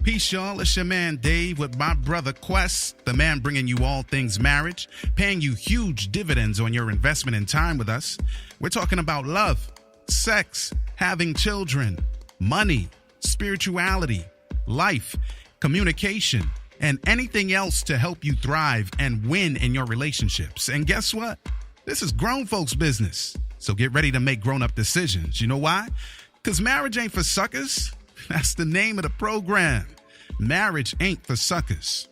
Peace, y'all. It's your man Dave with my brother Quest, the man bringing you all things marriage, paying you huge dividends on your investment in time with us. We're talking about love, sex, having children, money, spirituality, life, communication, and anything else to help you thrive and win in your relationships. And guess what? This is grown folks' business. So get ready to make grown-up decisions. You know why? Because marriage ain't for suckers. That's the name of the program. Marriage ain't for suckers.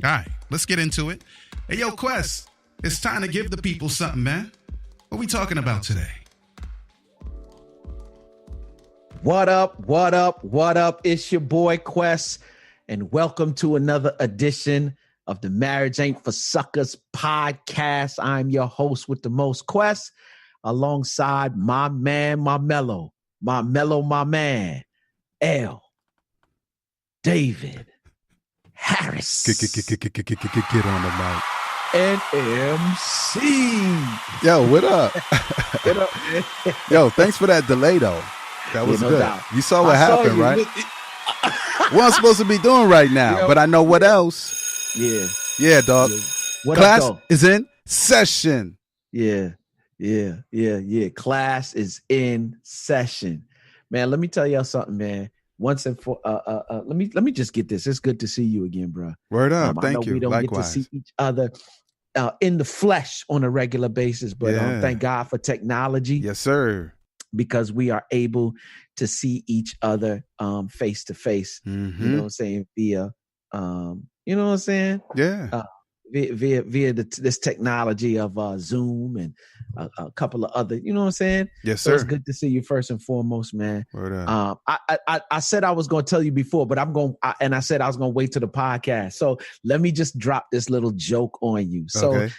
All right, let's get into it. Hey, yo, Quest, it's time to give the people something, man. What we talking about today? What up, what up, what up? It's your boy Quest, and welcome to another edition of the Marriage Ain't for Suckers podcast. I'm your host with the most, Quest, alongside my man, my mellow, my man, L. David Harris. Get on the mic. And MC. Yo, what up? What up? Yo, thanks for that delay, though. That was no good. doubt. You saw what happened, right? What I'm supposed to be doing right now, but I know what else. Yeah, dog. Yeah. What Class up, is in session. Yeah. Class is in session. Man, let me tell y'all something, man. Once and for let me just get this. It's good to see you again, bro. Word up. I know Thank you. we don't Likewise. get to see each other in the flesh on a regular basis, but thank God for technology. Yes, sir. Because we are able to see each other face to face. Mm-hmm. You know what I'm saying? Via you know what I'm saying? Yeah. Via this technology of Zoom and a couple of other, you know what I'm saying? Yes, so sir. It's good to see you first and foremost, man. Word up. I said I was going to tell you before, but I said I was going to wait to the podcast. So let me just drop this little joke on you. So Okay.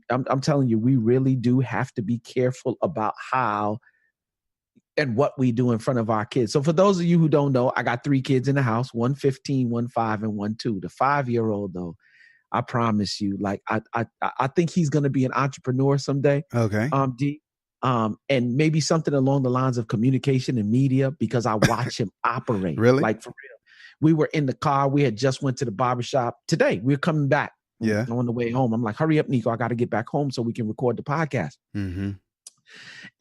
I'm telling you, we really do have to be careful about how and what we do in front of our kids. So for those of you who don't know, I got 3 kids in the house, 1 15, 1 5, and 1 2. The 5-year-old though, I promise you, like I think he's going to be an entrepreneur someday. Okay. And maybe something along the lines of communication and media, because I watch him operate. Really? Like for real. We were in the car. We had just went to the barbershop today. We're coming back. Yeah. On the way home. I'm like, hurry up, Nico. I got to get back home so we can record the podcast. Mm-hmm.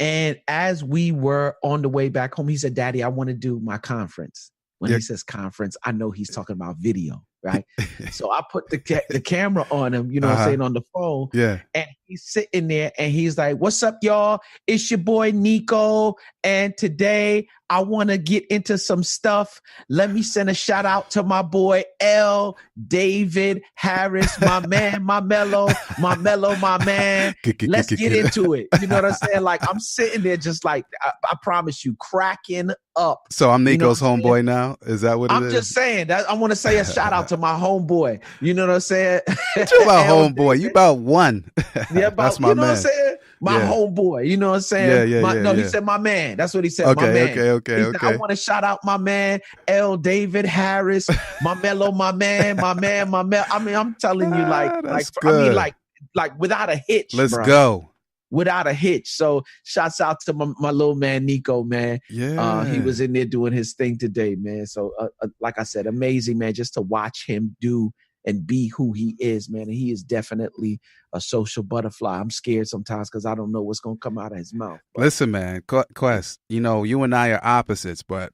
And as we were on the way back home, he said, Daddy, I want to do my conference. When he says conference, I know he's talking about video, right? So I put the camera on him, you know what I'm saying, on the phone. Yeah. And he's sitting there and he's like, what's up, y'all? It's your boy, Nico. And today I want to get into some stuff. Let me send a shout out to my boy, L. David Harris, my man, my mellow, my man. Let's get into it. You know what I'm saying? Like, I'm sitting there just like, I promise you, cracking up. So I'm Nico's homeboy now? Is that what it is? I'm just saying that I want to say a shout out to my homeboy. You know what I'm saying? You about homeboy. You about one. Yeah, that's my you know man. what I'm saying? My homeboy. You know what I'm saying? Yeah. He said my man. That's what he said. Okay, my man. okay. He said, I want to shout out my man, L. David Harris, my mellow, my man. I mean, I'm telling you, like without a hitch. Let's bro. go. Without a hitch. So shouts out to my little man, Nico, man. Yeah. He was in there doing his thing today, man. So like I said, amazing, man, just to watch him do and be who he is, man. And he is definitely a social butterfly. I'm scared sometimes because I don't know what's going to come out of his mouth. But listen, man, Quest, you know, you and I are opposites, but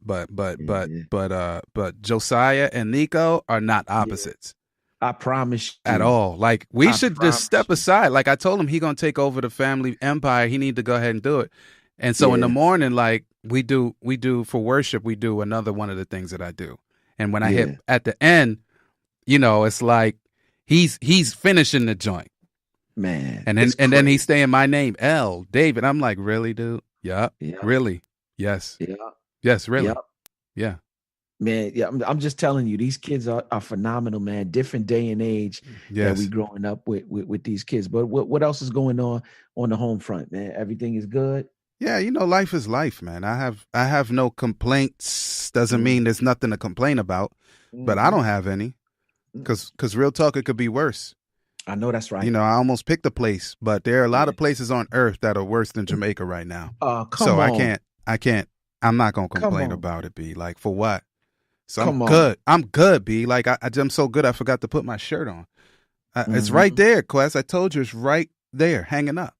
Josiah and Nico are not opposites. I promise you. At all. Like, we should just step aside. Like, I told him he going to take over the family empire. He need to go ahead and do it. And so in the morning, like we do for worship, we do another one of the things that I do. And when I hit at the end, you know, it's like he's finishing the joint, man. And then he's saying my name, L. David. I'm like, really, dude? Yeah. Really? Yes. Yeah. Yes. Really? Yeah. Man, I'm just telling you, these kids are phenomenal, man. Different day and age that we growing up with these kids. But what else is going on the home front, man? Everything is good. Yeah, you know, life is life, man. I have no complaints. Doesn't mean there's nothing to complain about, but I don't have any. Because real talk, it could be worse. I know that's right. You know, I almost picked a place, but there are a lot of places on earth that are worse than Jamaica right now. Come on. I can't. I'm not gonna complain about it. Be like, for what? So I'm good. I'm good, B. Like I'm so good I forgot to put my shirt on. It's right there, Quest. I told you it's right there, hanging up.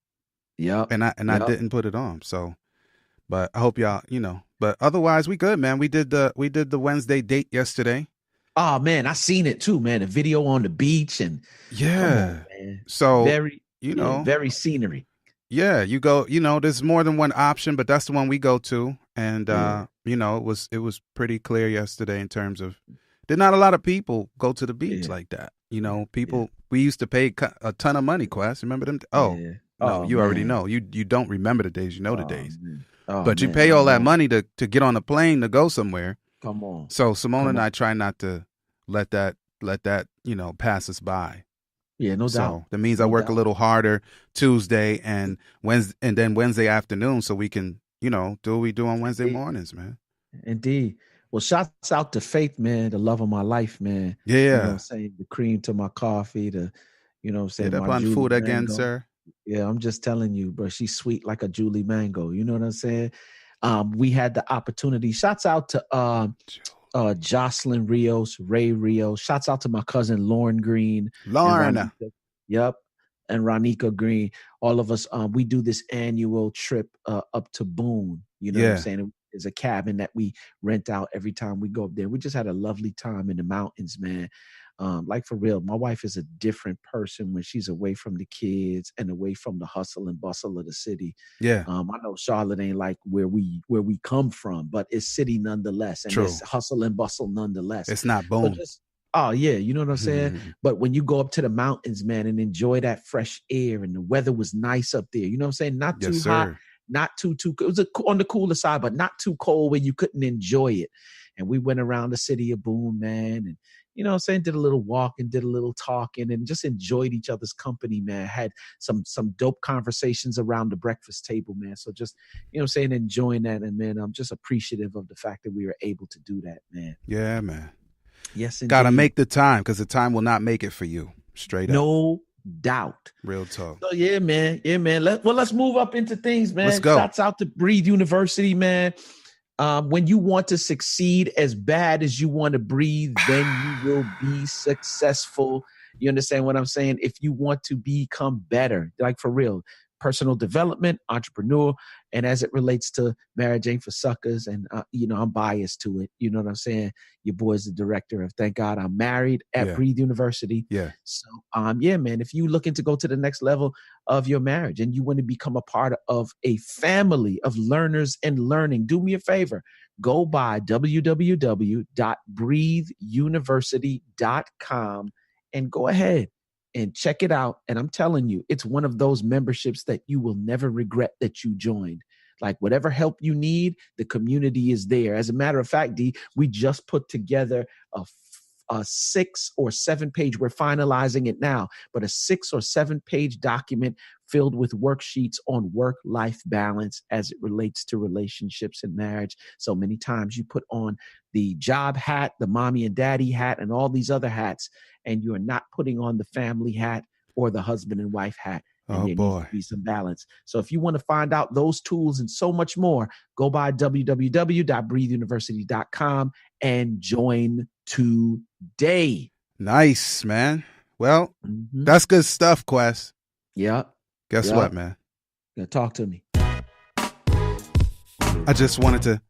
Yep. And I didn't put it on. So, but I hope y'all, but otherwise we good, man. We did the Wednesday date yesterday. Oh man, I seen it too, man. A video on the beach and yeah, come on, man. So very, very scenery. Yeah, you go. There's more than one option, but that's the one we go to, and it was pretty clear yesterday in terms of there's not a lot of people go to the beach like that. People we used to pay a ton of money. Quest, remember them? You already know. You don't remember the days. You know the days. But you pay all that money to get on a plane to go somewhere. Come on. So Simone and I try not to let that pass us by. Yeah, no doubt. So that means I work a little harder Tuesday and Wednesday, and then Wednesday afternoon, so we can do what we do on Wednesday mornings, man. Indeed. Well, shouts out to Faith, man, the love of my life, man. Yeah. You know what I'm saying? The cream to my coffee, the Hit up on food again, sir. Yeah, I'm just telling you, bro. She's sweet like a Julie Mango. You know what I'm saying? We had the opportunity. Shouts out to Jocelyn Rios, Ray Rios. Shouts out to my cousin Lauren Green. Lauren. Yep. And Ronika Green. All of us, we do this annual trip up to Boone. You know what I'm saying? It's a cabin that we rent out every time we go up there. We just had a lovely time in the mountains, man. Like for real, my wife is a different person when she's away from the kids and away from the hustle and bustle of the city. Yeah. I know Charlotte ain't like where we come from, but it's city nonetheless. And it's hustle and bustle nonetheless. It's not Boom. You know what I'm saying? But when you go up to the mountains, man, and enjoy that fresh air and the weather was nice up there, you know what I'm saying? Not too hot, not too it was on the cooler side, but not too cold where you couldn't enjoy it. And we went around the city of Boone, man, and you know what I'm saying, did a little walking, did a little talking, and just enjoyed each other's company, man. Had some dope conversations around the breakfast table, man. So just, you know what I'm saying, enjoying that. And man, I'm just appreciative of the fact that we were able to do that, man. Yeah, man. Yes, indeed. Gotta make the time, because the time will not make it for you. Straight up. No doubt. Real talk. So yeah, man. Let's move up into things, man. Let's go. Shouts out to Breathe University, man. When you want to succeed as bad as you want to breathe, then you will be successful. You understand what I'm saying? If you want to become better, like for real, personal development, entrepreneur, and as it relates to marriage ain't for suckers, and I'm biased to it. You know what I'm saying? Your boy's the director of Thank God I'm Married at Breathe University. Yeah. So man, if you looking to go to the next level of your marriage and you want to become a part of a family of learners and learning, do me a favor. Go by www.breatheuniversity.com and go ahead and check it out. And I'm telling you, it's one of those memberships that you will never regret that you joined. Like whatever help you need, the community is there. As a matter of fact, D, we just put together a 6 or 7 page, we're finalizing it now, but a 6 or 7 page document filled with worksheets on work-life balance as it relates to relationships and marriage. So many times you put on the job hat, the mommy and daddy hat, and all these other hats, and you're not putting on the family hat or the husband and wife hat. And there needs to be some balance. So if you want to find out those tools and so much more, go by www.breatheuniversity.com and join today. Nice, man. Well, that's good stuff, Quest. Yep. Guess what, man? Talk to me. I just wanted to.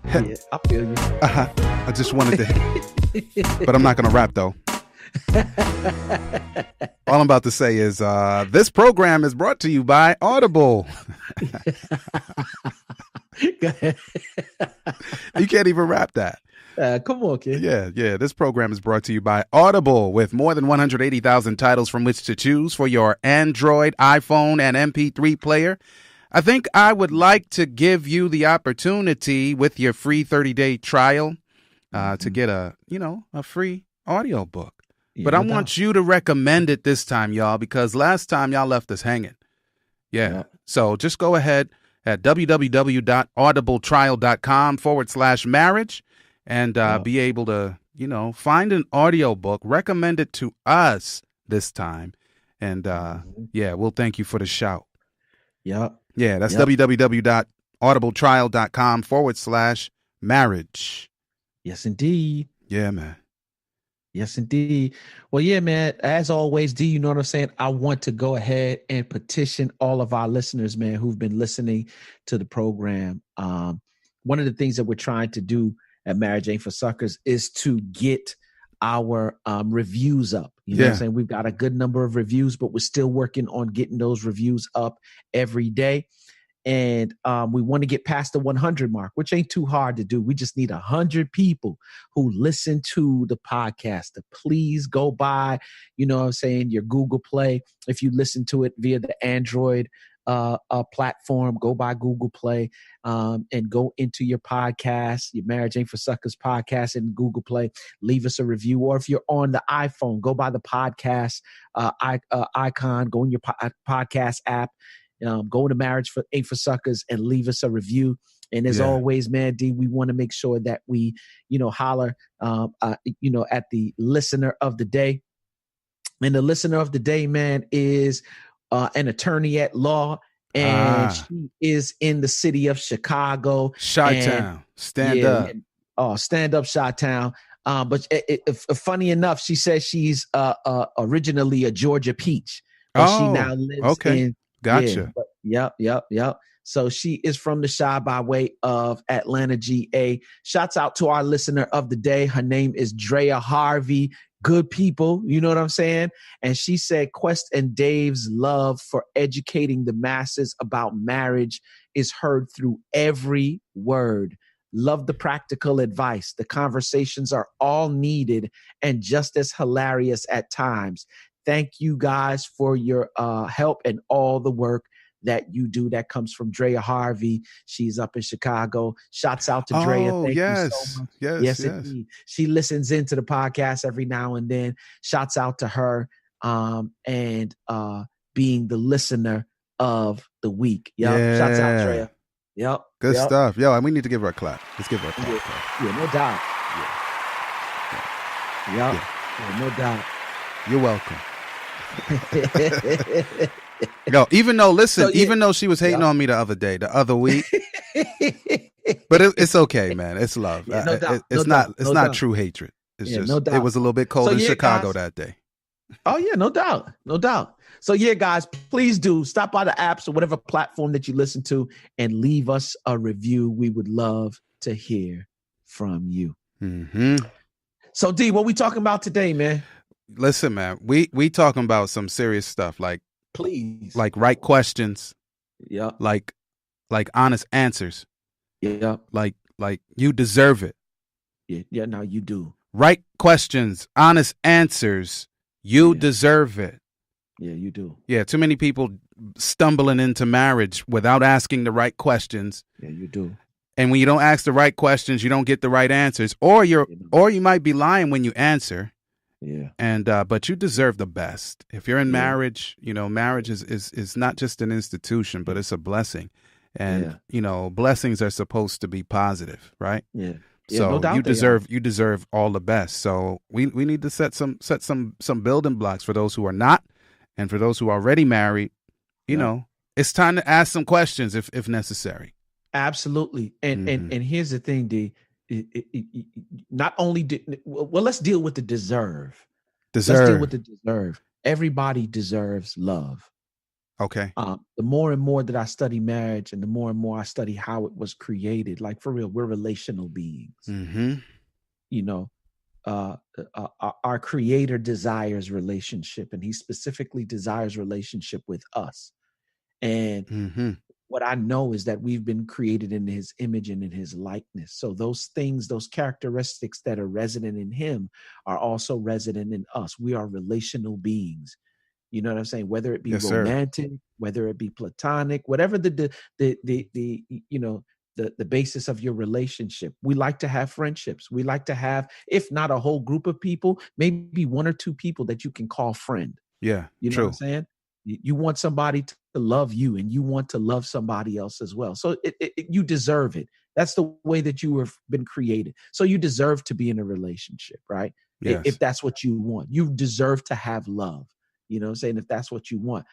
Yeah, I feel you. I just wanted to. But I'm not going to rap, though. All I'm about to say is this program is brought to you by Audible. Go ahead. You can't even rap that. Come on, kid. Yeah. This program is brought to you by Audible, with more than 180,000 titles from which to choose for your Android, iPhone, and MP3 player. I think I would like to give you the opportunity with your free 30-day trial to get a free audiobook. But I want you to recommend it this time, y'all, because last time y'all left us hanging. Yeah. So just go ahead at www.audibletrial.com/marriage and be able to, find an audiobook, recommend it to us this time. And we'll thank you for the shout. Yep. Yeah, that's www.audibletrial.com/marriage. Yes, indeed. Yeah, man. Yes, indeed. Well, yeah, man, as always, D, you know what I'm saying? I want to go ahead and petition all of our listeners, man, who've been listening to the program. One of the things that we're trying to do at Marriage Ain't for Suckers is to get our reviews up. You know what I'm saying? We've got a good number of reviews, but we're still working on getting those reviews up every day. And we want to get past the 100 mark, which ain't too hard to do. We just need 100 people who listen to the podcast to please go by, you know what I'm saying, your Google Play. If you listen to it via the Android platform, go by Google Play and go into your podcast, your Marriage Ain't for Suckers podcast in Google Play. Leave us a review. Or if you're on the iPhone, go by the podcast icon, go in your podcast app. Go to Marriage Ain't for Suckers and leave us a review. And as always, man, D, we want to make sure that we, holler, at the listener of the day. And the listener of the day, man, is an attorney at law. And she is in the city of Chicago. Chi-Town. Stand up. Oh, stand up, Chi-Town. But funny enough, she says she's originally a Georgia peach. But she now lives in... Gotcha. Yep. So she is from the Chi by way of Atlanta, GA. Shouts out to our listener of the day. Her name is Drea Harvey. Good people, you know what I'm saying? And she said, Quest and Dave's love for educating the masses about marriage is heard through every word. Love the practical advice. The conversations are all needed and just as hilarious at times. Thank you guys for your help and all the work that you do. That comes from Drea Harvey. She's up in Chicago. Shouts out to Drea. Thank you so much. Yes. Indeed. She listens into the podcast every now and then. Shouts out to her and being the listener of the week. Yep. Shouts out, Drea. Yep. Good stuff. Yo, and we need to give her a clap. Let's give her a clap. Yeah, no doubt. Yeah. Yeah, no doubt. You're welcome. Yo, even though she was hating on me the other week, but it's okay, man. It's love. Yeah, no doubt. It's not true hatred. It's just no doubt. It was a little bit cold in Chicago that day. Oh yeah, no doubt. So yeah, guys, please do stop by the apps or whatever platform that you listen to and leave us a review. We would love to hear from you. Mm-hmm. So D, what we talking about today, man? Listen, man, we talking about some serious stuff, like please, like right questions, like honest answers, like you deserve it. Yeah. Now you do. Right questions, honest answers. You deserve it. Yeah, you do. Yeah, too many people stumbling into marriage without asking the right questions. Yeah, you do. And when you don't ask the right questions, you don't get the right answers, or you might be lying when you answer. Yeah. And but you deserve the best. If you're in marriage, marriage is not just an institution, but it's a blessing. And blessings are supposed to be positive, right? Yeah. So no doubt you deserve all the best. So we need to set some building blocks for those who are not, and for those who are already married. It's time to ask some questions if necessary. Absolutely. And here's the thing, D. Not only let's deal with the deserve. Let's deal with the deserve. Everybody deserves love. Okay. The more and more that I study marriage, and the more I study how it was created, like for real, we're relational beings. Mm-hmm. Our Creator desires relationship, and He specifically desires relationship with us. And what I know is that we've been created in His image and in His likeness. So those things, those characteristics that are resident in Him are also resident in us. We are relational beings. You know what I'm saying? Whether it be romantic, whether it be platonic, whatever the basis of your relationship. We like to have friendships. We like to have, if not a whole group of people, maybe one or two people that you can call friend. Yeah, you know what I'm saying? You want somebody to love you, and you want to love somebody else as well. So you deserve it. That's the way that you have been created. So you deserve to be in a relationship, right? Yes. If that's what you want. You deserve to have love. You know what I'm saying? If that's what you want.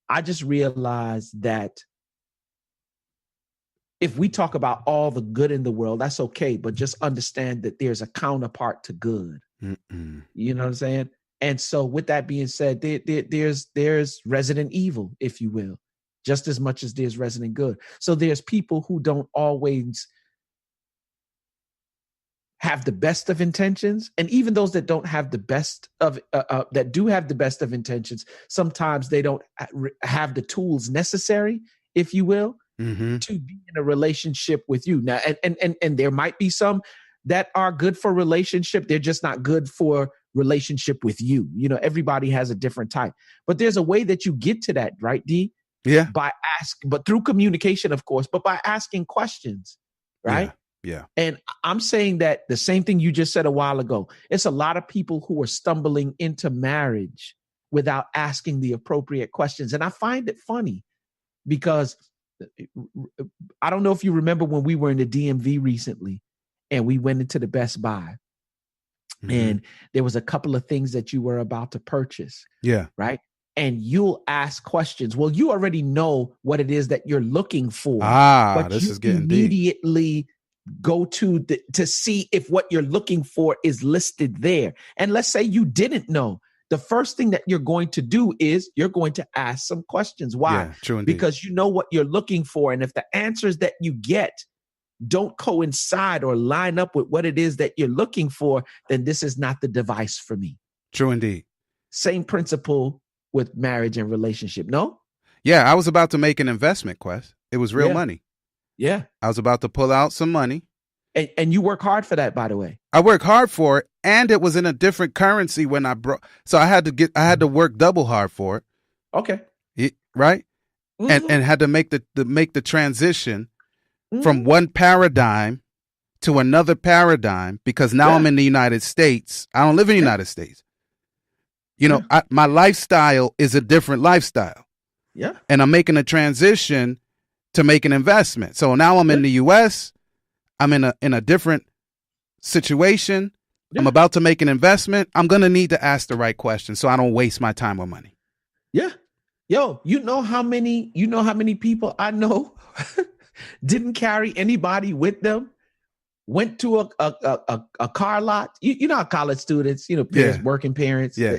I just realized that if we talk about all the good in the world, that's okay. But just understand that there's a counterpart to good. Mm-mm. You know what I'm saying? And so with that being said, there's Resident Evil, if you will, just as much as there's Resident Good. So there's people who don't always have the best of intentions, and even those that don't have the best of that do have the best of intentions, sometimes they don't have the tools necessary, if you will, to be in a relationship with you. Now, and there might be some that are good for relationship, they're just not good for relationship with you. You know, everybody has a different type, but there's a way that you get to that, right, D? Yeah. By but through communication, of course, but by asking questions, right? Yeah. And I'm saying that the same thing you just said a while ago. It's a lot of people who are stumbling into marriage without asking the appropriate questions. And I find it funny because I don't know if you remember when we were in the DMV recently and we went into the Best Buy and there was a couple of things that you were about to purchase. Yeah. Right. And you'll ask questions. Well, you already know what it is that you're looking for. But this is getting immediately go to see if what you're looking for is listed there. And let's say you didn't know. The first thing that you're going to do is you're going to ask some questions. Why? Yeah, true indeed. Because you know what you're looking for. And if the answers that you get don't coincide or line up with what it is that you're looking for, then this is not the device for me. True indeed. Same principle with marriage and relationship. No? Yeah, I was about to make an investment, Quest. It was real money. Yeah. I was about to pull out some money. And you work hard for that, by the way. I work hard for it, and it was in a different currency when I brought. So I had to work double hard for it. Okay. Right. And had to make the transition from one paradigm to another paradigm, because now I'm in the United States. I don't live in the United States. You know, my lifestyle is a different lifestyle. Yeah. And I'm making a transition to make an investment. So now I'm in the US. I'm in a different situation. I'm about to make an investment. I'm going to need to ask the right questions so I don't waste my time or money. Yeah. Yo, you know how many people I know didn't carry anybody with them, went to a car lot. You know how college students, parents, working parents. Yeah.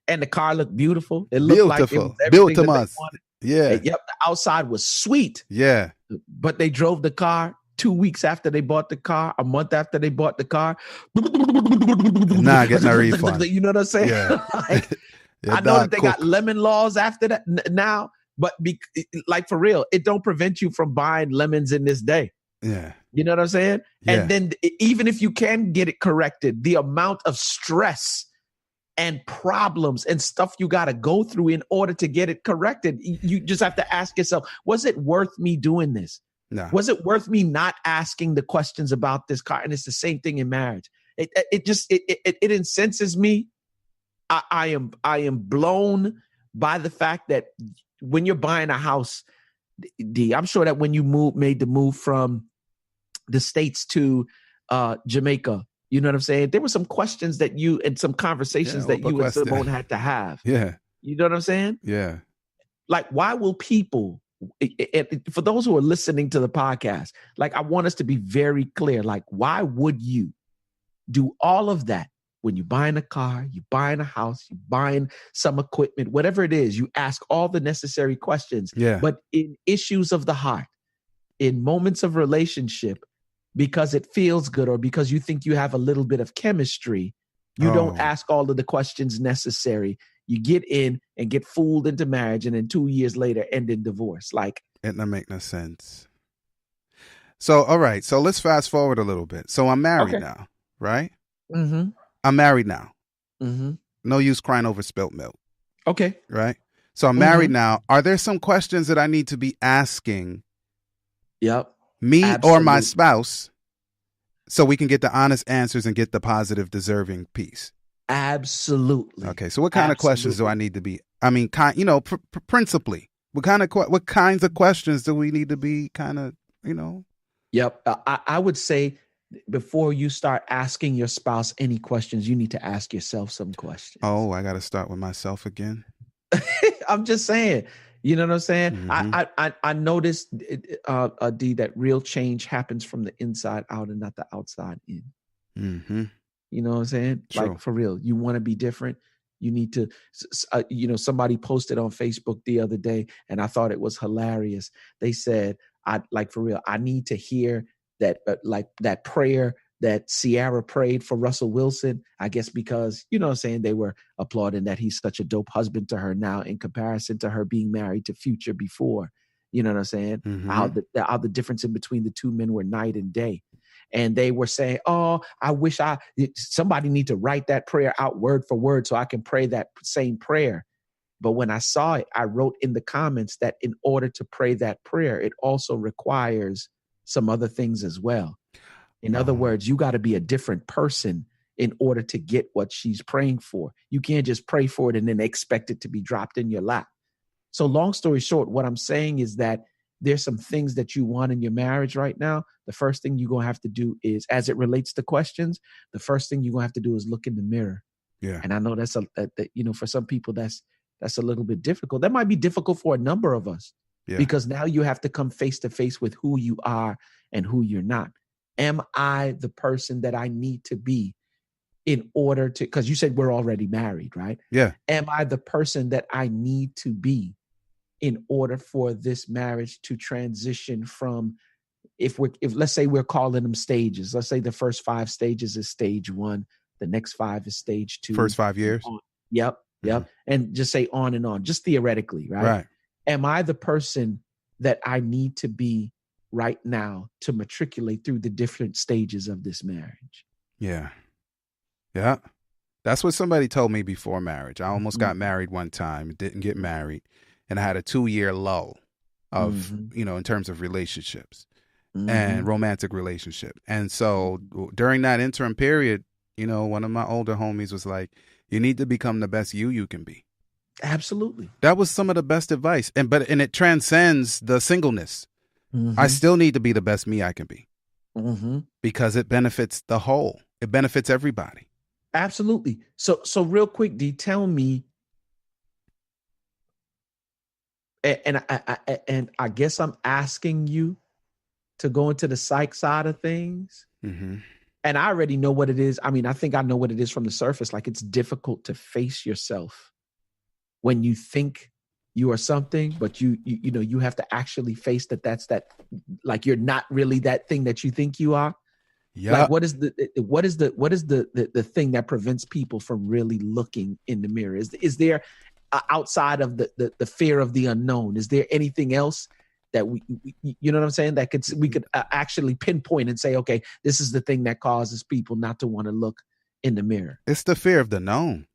And the car looked beautiful. It looked like it was built to us. Yeah. And, yep. The outside was sweet. Yeah. But they drove the car 2 weeks after they bought the car, a month after they bought the car. Nah, getting a refund. You know what I'm saying? Yeah. I know that they got lemon laws after that now, but like for real, it don't prevent you from buying lemons in this day. Yeah. You know what I'm saying? Yeah. And then even if you can get it corrected, the amount of stress and problems and stuff you got to go through in order to get it corrected, you just have to ask yourself, was it worth me doing this? No. Was it worth me not asking the questions about this car? And it's the same thing in marriage. It incenses me. I am blown by the fact that when you're buying a house, D, I'm sure that when you made the move from the States to Jamaica, you know what I'm saying? There were some questions that you and some conversations that you and Simone had to have. Yeah. You know what I'm saying? Yeah. Like, why will people, for those who are listening to the podcast, like, I want us to be very clear. Like, why would you do all of that when you're buying a car, you're buying a house, you're buying some equipment, whatever it is, you ask all the necessary questions. Yeah. But in issues of the heart, in moments of relationship, because it feels good or because you think you have a little bit of chemistry, you don't ask all of the questions necessary. You get in and get fooled into marriage, and then 2 years later end in divorce. Like, it doesn't make no sense. So, all right. So let's fast forward a little bit. So I'm married now, right? Mm-hmm. I'm married now. Mm-hmm. No use crying over spilt milk. Okay. Right? So I'm married now. Are there some questions that I need to be asking me or my spouse so we can get the honest answers and get the positive, deserving piece? Absolutely. Okay. So what kind of questions do I need to be? I mean, principally, what kinds of questions do we need to be Yep. I would say before you start asking your spouse any questions, you need to ask yourself some questions. Oh, I got to start with myself again. I'm just saying, You know what I'm saying? Mm-hmm. I noticed, D, that real change happens from the inside out and not the outside in. Mm-hmm. You know what I'm saying? True. Like, for real, you want to be different. You need to, somebody posted on Facebook the other day, and I thought it was hilarious. They said, for real, I need to hear that, like that prayer that Ciara prayed for Russell Wilson, I guess because, you know what I'm saying, they were applauding that he's such a dope husband to her now in comparison to her being married to Future before. You know what I'm saying? Mm-hmm. How the difference in between the two men were night and day. And they were saying, oh, I wish somebody need to write that prayer out word for word so I can pray that same prayer. But when I saw it, I wrote in the comments that in order to pray that prayer, it also requires some other things as well. In other words, you got to be a different person in order to get what she's praying for. You can't just pray for it and then expect it to be dropped in your lap. So long story short, what I'm saying is that there's some things that you want in your marriage right now. The first thing you're going to have to do is, as it relates to questions, the first thing you're going to have to do is look in the mirror. Yeah. And I know that's for some people, that's a little bit difficult. That might be difficult for a number of us, because now you have to come face to face with who you are and who you're not. Am I the person that I need to be in order to, because you said we're already married, right? Yeah. Am I the person that I need to be in order for this marriage to transition from, if let's say we're calling them stages. Let's say the first 5 stages is stage 1. The next 5 is stage 2. First 5 years. Yep. Mm-hmm. And just say on and on, just theoretically, right? Right. Am I the person that I need to be right now to matriculate through the different stages of this marriage? Yeah. Yeah. That's what somebody told me before marriage. I almost got married one time, didn't get married. And I had a 2-year lull of, in terms of relationships and romantic relationship. And so during that interim period, one of my older homies was like, you need to become the best you can be. Absolutely. That was some of the best advice. And it transcends the singleness. I still need to be the best me I can be because it benefits the whole. It benefits everybody. Absolutely. So real quick, D, tell me, and I guess I'm asking you to go into the psych side of things. Mm-hmm. And I already know what it is. I mean, I think I know what it is from the surface. Like, it's difficult to face yourself when you think you are something, but you have to actually face that's like, you're not really that thing that you think you are. Yeah. Like, what is the thing that prevents people from really looking in the mirror? Is there, outside of the fear of the unknown, is there anything else that we you know what I'm saying, that we could actually pinpoint and say, okay, this is the thing that causes people not to want to look in the mirror? It's the fear of the known.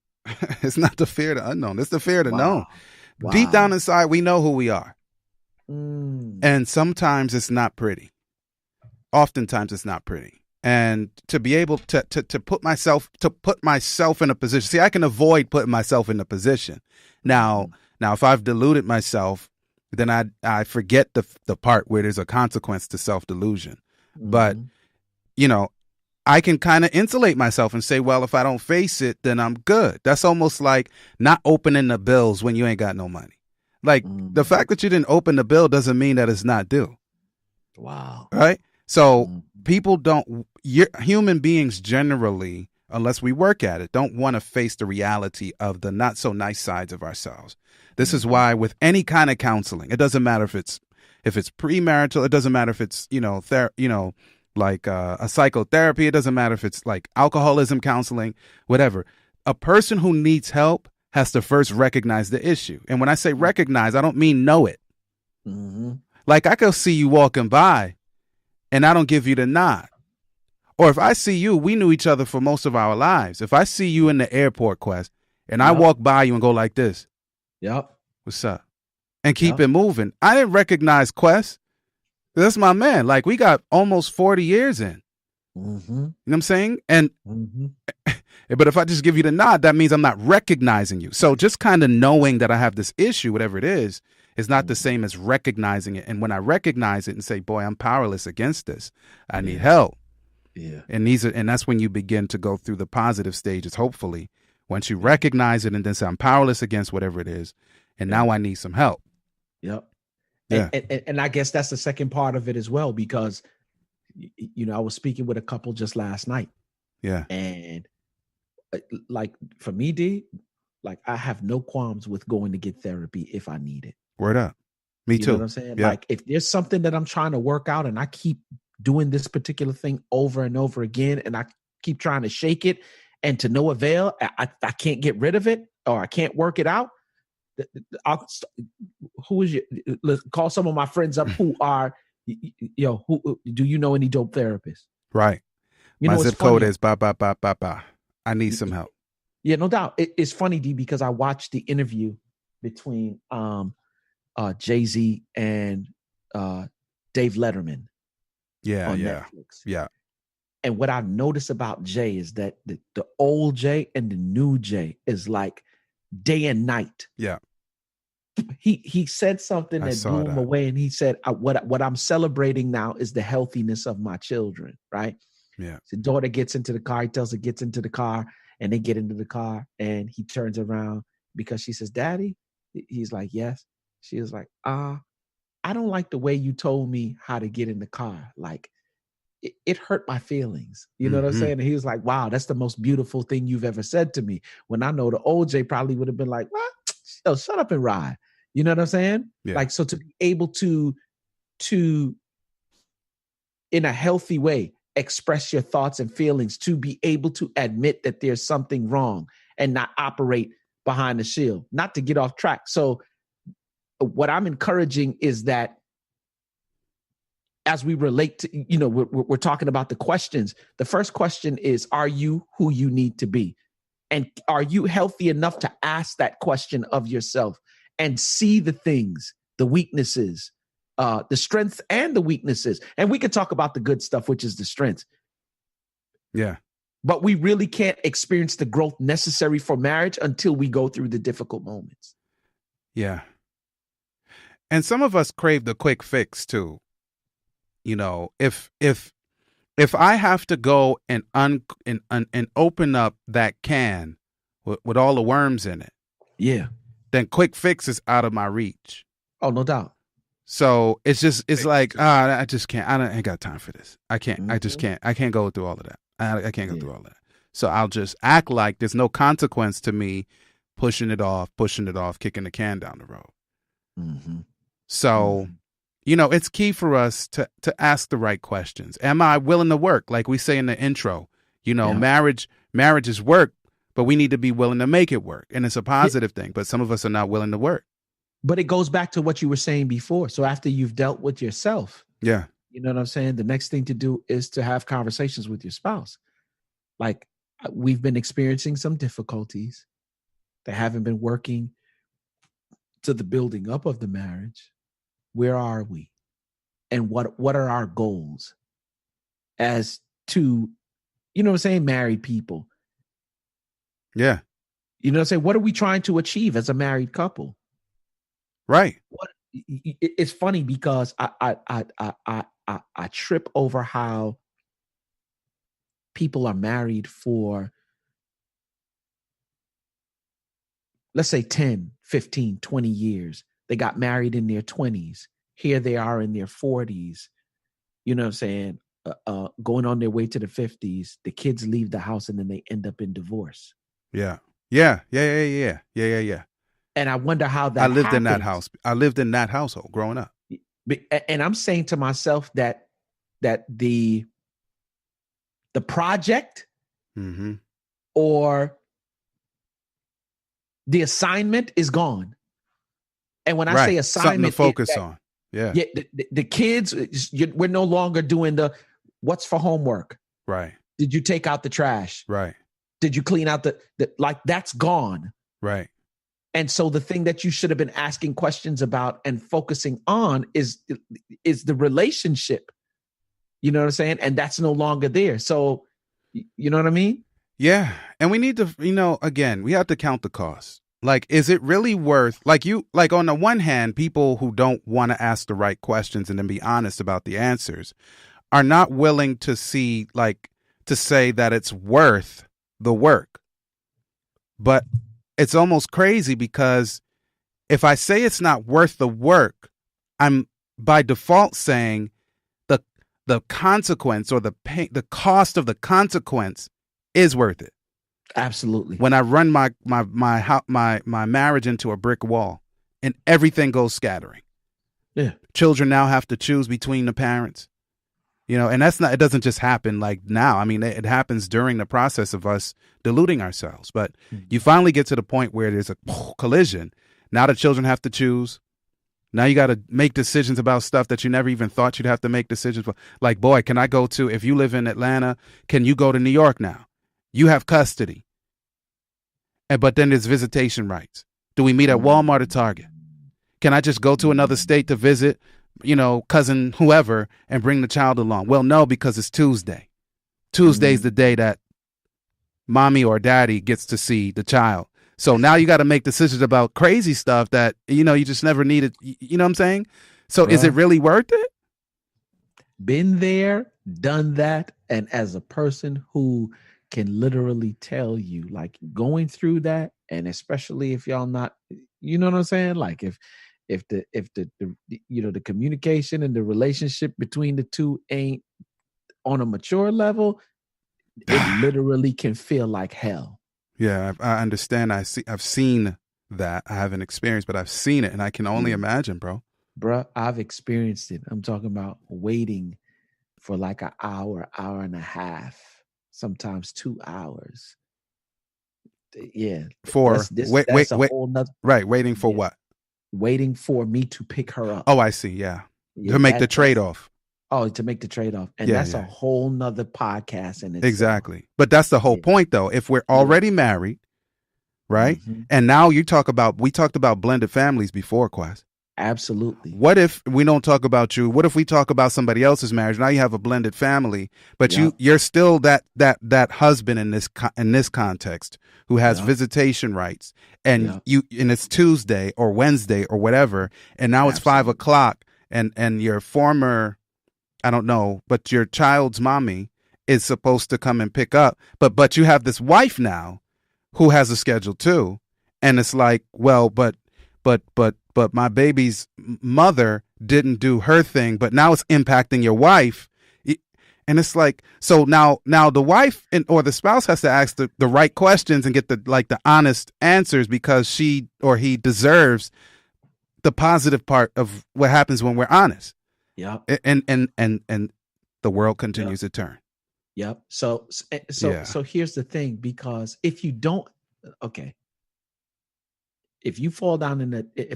It's not the fear of the unknown. It's the fear of the known. Wow. Deep down inside, we know who we are. And sometimes it's not pretty. Oftentimes it's not pretty. And to be able to put myself in a position. See, I can avoid putting myself in a position. Now, if I've deluded myself, then I forget the part where there's a consequence to self-delusion. But, I can kind of insulate myself and say, well, if I don't face it, then I'm good. That's almost like not opening the bills when you ain't got no money. Like, the fact that you didn't open the bill doesn't mean that it's not due. Wow. Right? So human beings generally, unless we work at it, don't want to face the reality of the not so nice sides of ourselves. This is why with any kind of counseling, it doesn't matter if it's premarital, it doesn't matter if it's, like a psychotherapy, it doesn't matter if it's like alcoholism counseling, whatever. A person who needs help has to first recognize the issue. And when I say recognize, I don't mean know it. Like, I could see you walking by and I don't give you the nod. Or if I see you, we knew each other for most of our lives. If I see you in the airport, Quest, and I walk by you and go like this. Yep. What's up? And keep it moving. I didn't recognize Quest. That's my man. Like, we got almost 40 years in. You know what I'm saying? And but if I just give you the nod, that means I'm not recognizing you. So just kind of knowing that I have this issue, whatever it is not the same as recognizing it. And when I recognize it and say, boy, I'm powerless against this, I need help. Yeah. And that's when you begin to go through the positive stages, hopefully. Once you recognize it and then say, I'm powerless against whatever it is, and now I need some help. Yep. Yeah. And I guess that's the second part of it as well, because, I was speaking with a couple just last night. Yeah. And like for me, D, like I have no qualms with going to get therapy if I need it. Word up. Me too. You know what I'm saying? Yeah. Like if there's something that I'm trying to work out and I keep doing this particular thing over and over again, and I keep trying to shake it and to no avail, I can't get rid of it, or I can't work it out. Let's call some of my friends up who are, who do you know any dope therapists? Right. You my know, zip code is ba. I need some help. Yeah, no doubt. It's funny, D, because I watched the interview between Jay-Z and Dave Letterman. Yeah, on yeah, Netflix. yeah. And what I've noticed about Jay is that the old Jay and the new Jay is like day and night. Yeah. He said something that blew him that. away, and he said, "What I'm celebrating now is the healthiness of my children." Right? Yeah. The daughter gets into the car. He tells her gets into the car, and they get into the car, and he turns around because she says, "Daddy." He's like, "Yes." She was like, I don't like the way you told me how to get in the car. Like, it hurt my feelings. You know what I'm saying? And he was like, wow, that's the most beautiful thing you've ever said to me. When I know the old Jay probably would have been like, what? Yo, shut up and ride. You know what I'm saying? Yeah. Like, so to be able to, in a healthy way, express your thoughts and feelings, to be able to admit that there's something wrong and not operate behind the shield, not to get off track. So what I'm encouraging is that as we relate to, we're talking about the questions. The first question is, are you who you need to be? And are you healthy enough to ask that question of yourself and see the things, the weaknesses, the strengths and the weaknesses? And we can talk about the good stuff, which is the strengths. Yeah. But we really can't experience the growth necessary for marriage until we go through the difficult moments. Yeah. And some of us crave the quick fix too. If I have to go and open up that can with all the worms in it, yeah, then quick fix is out of my reach. Oh, no doubt. So it's like, I just can't. I ain't got time for this. I can't. I just can't. I can't go through all of that. I can't go through all of that. So I'll just act like there's no consequence to me pushing it off, kicking the can down the road. Mm-hmm. So. It's key for us to ask the right questions. Am I willing to work? Like we say in the intro, marriage is work, but we need to be willing to make it work. And it's a positive thing, but some of us are not willing to work. But it goes back to what you were saying before. So after you've dealt with yourself, yeah, you know what I'm saying? The next thing to do is to have conversations with your spouse. Like, we've been experiencing some difficulties that haven't been working to the building up of the marriage. Where are we? And what are our goals as to, married people? Yeah. You know what I'm saying? What are we trying to achieve as a married couple? Right. It's funny because I trip over how people are married for, let's say 10, 15, 20 years. They got married in their 20s. Here they are in their 40s. You know what I'm saying? Going on their way to the 50s. The kids leave the house and then they end up in divorce. Yeah. And I wonder how that I lived happens. in that house. I lived in that household growing up. And I'm saying to myself that the project or the assignment is gone. And when I say assignment, something to focus on. Yeah. The kids, we're no longer doing the what's for homework. Right. Did you take out the trash? Right. Did you clean out the like that's gone. Right. And so the thing that you should have been asking questions about and focusing on is the relationship. You know what I'm saying? And that's no longer there. So, you know what I mean? Yeah. And we need to, again, we have to count the cost. Like, is it really worth, like on the one hand, people who don't want to ask the right questions and then be honest about the answers are not willing to say that it's worth the work. But it's almost crazy because If I say it's not worth the work, I'm by default saying the consequence or the pain, the cost of the consequence is worth it. Absolutely. When I run my marriage into a brick wall and everything goes scattering. Yeah. Children now have to choose between the parents. And it doesn't just happen like now. I mean, it happens during the process of us deluding ourselves. But you finally get to the point where there's a collision. Now the children have to choose. Now you got to make decisions about stuff that you never even thought you'd have to make decisions for. Like, boy, can I go to, if you live in Atlanta, can you go to New York now? You have custody. But then there's visitation rights. Do we meet at Walmart or Target? Can I just go to another state to visit, cousin whoever and bring the child along? Well, no, because it's Tuesday. Tuesday's the day that mommy or daddy gets to see the child. So now you got to make decisions about crazy stuff that, you just never needed. You know what I'm saying? So is it really worth it? Been there, done that. And as a person who can literally tell you, like, going through that, and especially if y'all not, you know what I'm saying? Like if the the communication and the relationship between the two ain't on a mature level, it literally can feel like hell. Yeah, I understand. I've seen that. I haven't experienced, but I've seen it, and I can only imagine, bro. Bruh, I've experienced it. I'm talking about waiting for like an hour, hour and a half, sometimes 2 hours. Yeah. Waiting for what? Waiting for me to pick her up. Oh, I see. Yeah. To make the trade-off. Oh, to make the trade-off. And that's a whole nother podcast. And exactly. But that's the whole point, though. If we're already married, right? And now we talked about blended families before, Quas. Absolutely. What if we don't talk about you? What if we talk about somebody else's marriage? Now you have a blended family, but you're still that husband in this context who has visitation rights, and and it's Tuesday or Wednesday or whatever, and now it's 5 o'clock, and your former, I don't know, but your child's mommy is supposed to come and pick up, but you have this wife now who has a schedule too, and it's like, well, but my baby's mother didn't do her thing, but now it's impacting your wife. And it's like, so now the wife or the spouse has to ask the right questions and get the honest answers, because she or he deserves the positive part of what happens when we're honest. Yeah. And the world continues to turn. Yep. So here's the thing, because if you don't, if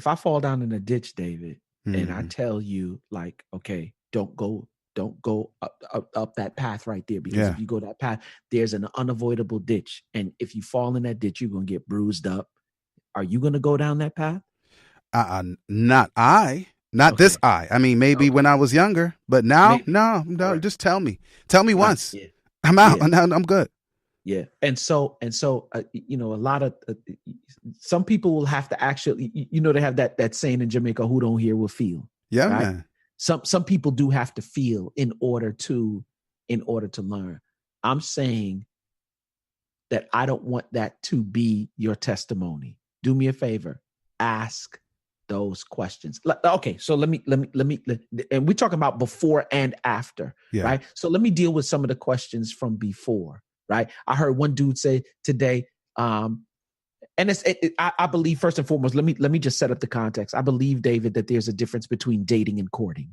I fall down in a ditch, David, and I tell you, like, okay, don't go up that path right there, because if you go that path, there's an unavoidable ditch, and if you fall in that ditch, you're gonna get bruised up. Are you gonna go down that path? Not this eye. I mean, maybe when I was younger, but now, no. Right. Just tell me once. Yeah. I'm out. Yeah. I'm good. Yeah. And so, a lot of some people will have to actually, they have that saying in Jamaica, who don't hear will feel. Yeah, right? man. Some people do have to feel in order to learn. I'm saying that I don't want that to be your testimony. Do me a favor. Ask those questions. Okay. So let me, and we're talking about before and after, right? So let me deal with some of the questions from before. Right. I heard one dude say today, and I believe, first and foremost, let me just set up the context. I believe, David, that there's a difference between dating and courting.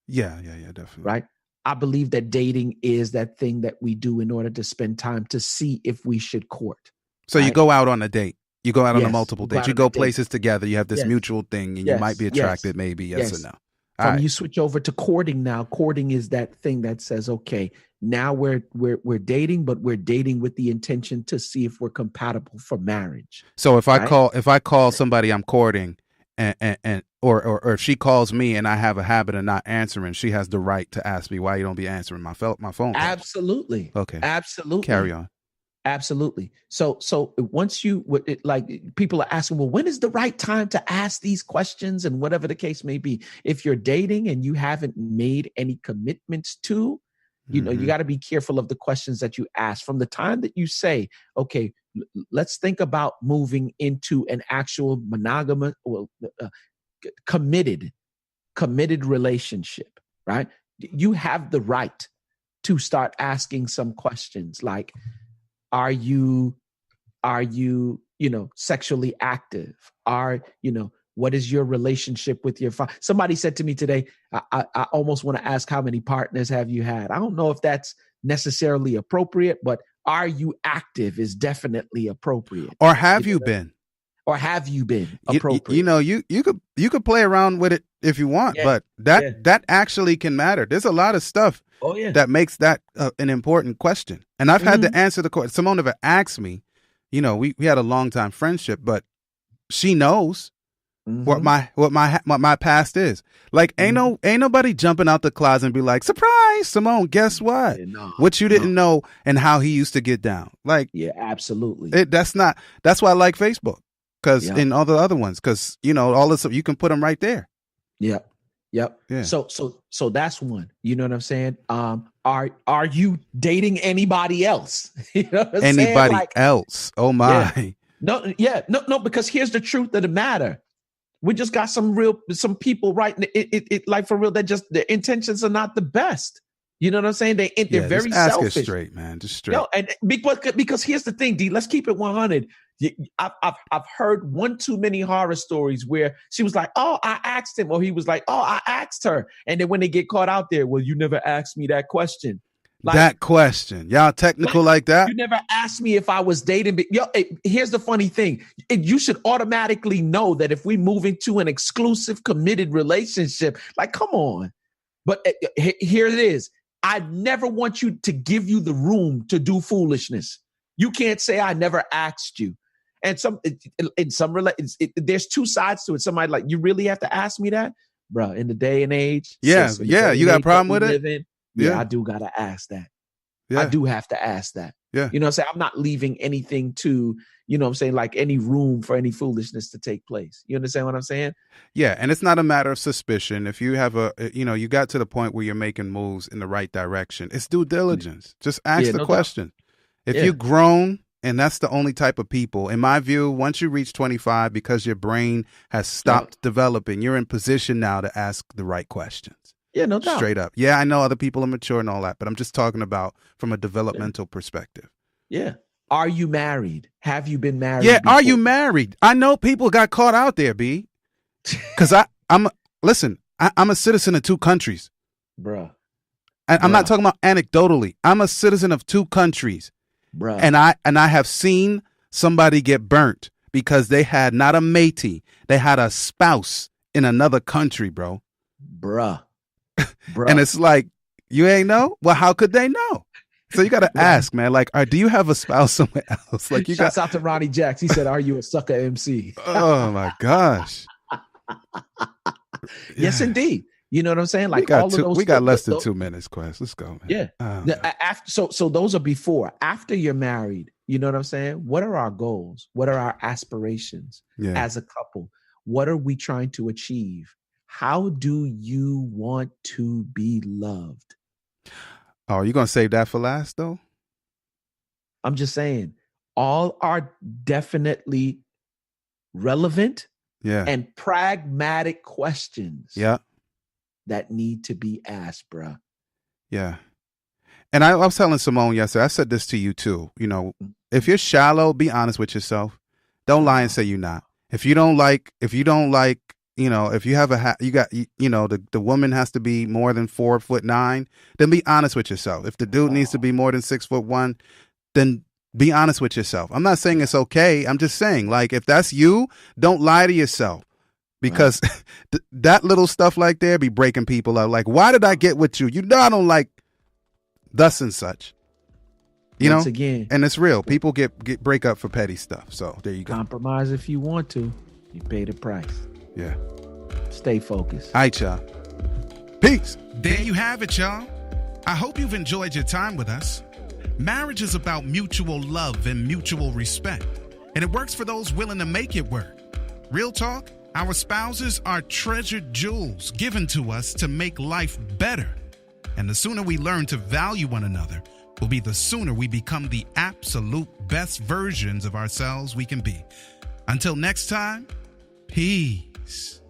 Yeah, definitely. Right. I believe that dating is that thing that we do in order to spend time to see if we should court. So you go out on a date. You go out on a multiple date. You go places together. You have this mutual thing, and you might be attracted, maybe yes or no. You switch over to courting now. Courting is that thing that says, okay, now we're dating, but we're dating with the intention to see if we're compatible for marriage. So if I call somebody I'm courting, or if she calls me and I have a habit of not answering, she has the right to ask me why you don't be answering my phone calls. Absolutely. Okay. Absolutely. Carry on. Absolutely. So once people are asking, well, when is the right time to ask these questions, and whatever the case may be? If you're dating and you haven't made any commitments to, You know, you got to be careful of the questions that you ask from the time that you say, okay, let's think about moving into an actual monogamous, committed relationship, right? You have the right to start asking some questions like, are you, sexually active? What is your relationship with your father? Somebody said to me today, I almost want to ask, how many partners have you had? I don't know if that's necessarily appropriate, but are you active is definitely appropriate. Or have you been? Or have you been appropriate? You could play around with it if you want, but that actually can matter. There's a lot of stuff that makes that an important question. And I've had to answer the question. Simone never asked me, we had a long time friendship, but she knows what my past is. Like, ain't nobody jumping out the closet and be like, surprise, Simone, guess what? What you didn't know and how he used to get down. Like, yeah, absolutely. That's why I like Facebook. Because in all the other ones, because all this, you can put them right there. Yep. Yeah. So that's one. You know what I'm saying? Are you dating anybody else? You know what I'm anybody else? Oh my. Yeah. No. Because here's the truth of the matter. We just got some people writing it like for real. That just their intentions are not the best. You know what I'm saying? They're very selfish. Ask it straight, man. Just straight. And because here's the thing, D. Let's keep it 100. I've heard one too many horror stories where she was like, "Oh, I asked him," or he was like, "Oh, I asked her," and then when they get caught out there, well, you never asked me that question. Like, that question, y'all technical like that? You never asked me if I was dating. Here's the funny thing: you should automatically know that if we move into an exclusive, committed relationship, like, come on. But here it is. I never want you to give you the room to do foolishness. You can't say I never asked you. And there's two sides to it. Somebody like, you really have to ask me that, bro? In the day and age, you got a problem with it? Yeah, I do gotta ask that. Yeah. I do have to ask that. Yeah, you know what I'm saying? I'm not leaving anything to, you know what I'm saying, like any room for any foolishness to take place. You understand what I'm saying? Yeah, and it's not a matter of suspicion. If you have you got to the point where you're making moves in the right direction, it's due diligence. Just ask the question. If you're grown, and that's the only type of people, in my view, once you reach 25, because your brain has stopped developing, you're in position now to ask the right questions. Yeah, no doubt. Straight up. Yeah, I know other people are mature and all that, but I'm just talking about from a developmental perspective. Yeah. Are you married? Have you been married? Yeah, before? Are you married? I know people got caught out there, B. Because I'm a citizen of two countries. Bruh. I'm not talking about anecdotally. I'm a citizen of two countries. Bruh. And I have seen somebody get burnt because they had not a matey. They had a spouse in another country, bro. Bruh. And it's like, you ain't know? Well, how could they know? So you got to ask, man, like, do you have a spouse somewhere else? Like, Shouts out to Ronnie Jacks. He said, are you a sucker MC? Oh, my gosh. Yes, indeed. You know what I'm saying? Like, we got less than 2 minutes, Quest. Let's go, man. Yeah. So those are before. After you're married, you know what I'm saying? What are our goals? What are our aspirations as a couple? What are we trying to achieve? How do you want to be loved? Oh, are you going to save that for last, though? I'm just saying, all are definitely relevant and pragmatic questions that need to be asked, bruh. Yeah. And I was telling Simone yesterday, I said this to you too. You know, if you're shallow, be honest with yourself. Don't lie and say you're not. If you don't like, you know, if you have the woman has to be more than 4'9", then be honest with yourself. If the dude needs to be more than 6'1", then be honest with yourself. I'm not saying it's okay. I'm just saying, like, if that's you, don't lie to yourself, because that little stuff like there be breaking people up. Like, why did I get with you? You know, I don't like thus and such. Once again, and it's real. People get break up for petty stuff. So there you go. Compromise if you want to. You pay the price. Yeah. Stay focused. All right, y'all. Peace. There you have it, y'all. I hope you've enjoyed your time with us. Marriage is about mutual love and mutual respect, and it works for those willing to make it work. Real talk, our spouses are treasured jewels given to us to make life better. And the sooner we learn to value one another will be the sooner we become the absolute best versions of ourselves we can be. Until next time, peace.